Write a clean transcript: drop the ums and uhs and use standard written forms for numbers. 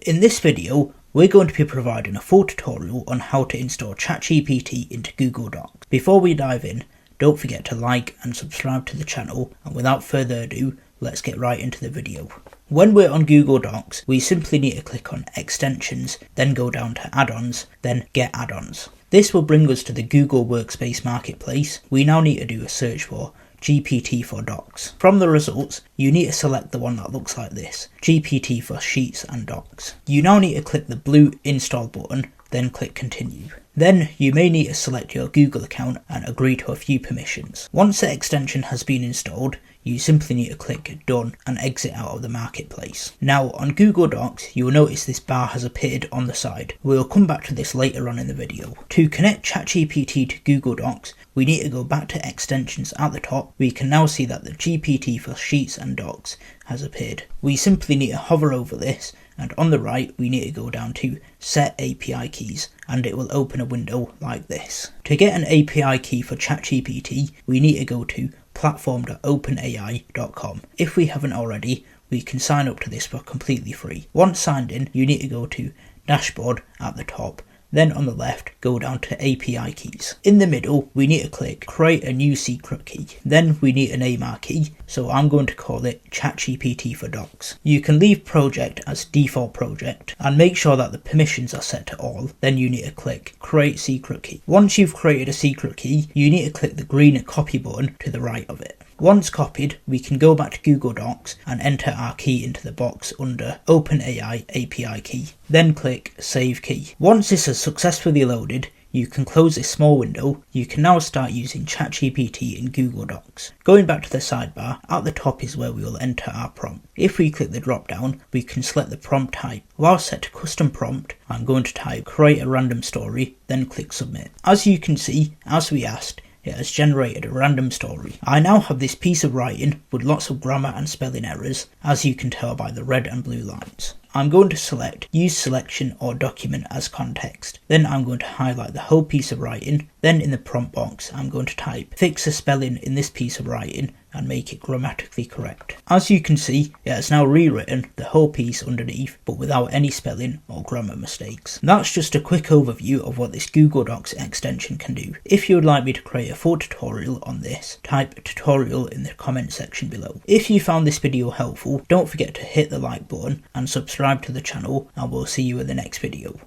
In this video, we're going to be providing a full tutorial on how to install ChatGPT into Google Docs. Before we dive in, don't forget to like and subscribe to the channel, and without further ado, let's get right into the video. When we're on Google Docs, we simply need to click on Extensions, then go down to Add-ons, then Get Add-ons. This will bring us to the Google Workspace Marketplace. We now need to do a search for GPT for Docs. From the results, you need to select the one that looks like this, GPT for Sheets and Docs. You now need to click the blue Install button, then click Continue. Then you may need to select your Google account and agree to a few permissions. Once the extension has been installed, you simply need to click Done and exit out of the marketplace. Now on Google Docs, you will notice this bar has appeared on the side. We'll come back to this later on in the video. To connect ChatGPT to Google Docs, we need to go back to Extensions at the top. We can now see that the GPT for Sheets and Docs has appeared. We simply need to hover over this, and on the right we need to go down to Set API Keys, and it will open a window like this. To get an API key for ChatGPT, we need to go to platform.openai.com. If we haven't already, we can sign up to this for completely free. Once signed in, you need to go to Dashboard at the top. Then on the left, go down to API keys. In the middle, we need to click Create a new secret key. Then we need to name our key, so I'm going to call it ChatGPT for Docs. You can leave project as default project and make sure that the permissions are set to all. Then you need to click Create secret key. Once you've created a secret key, you need to click the green copy button to the right of it. Once copied, we can go back to Google Docs and enter our key into the box under OpenAI API key. Then click Save Key. Once this has successfully loaded, you can close this small window. You can now start using ChatGPT in Google Docs. Going back to the sidebar, at the top is where we will enter our prompt. If we click the drop down, we can select the prompt type. While set to custom prompt, I'm going to type Create a random story, then click Submit. As you can see, as we asked, it has generated a random story. I now have this piece of writing with lots of grammar and spelling errors, as you can tell by the red and blue lines. I'm going to select Use Selection or Document as Context. Then I'm going to highlight the whole piece of writing. Then in the prompt box, I'm going to type Fix the spelling in this piece of writing and make it grammatically correct. As you can see, it has now rewritten the whole piece underneath, but without any spelling or grammar mistakes. That's just a quick overview of what this Google Docs extension can do. If you would like me to create a full tutorial on this, type tutorial in the comment section below. If you found this video helpful, don't forget to hit the like button and subscribe to the channel, and we'll see you in the next video.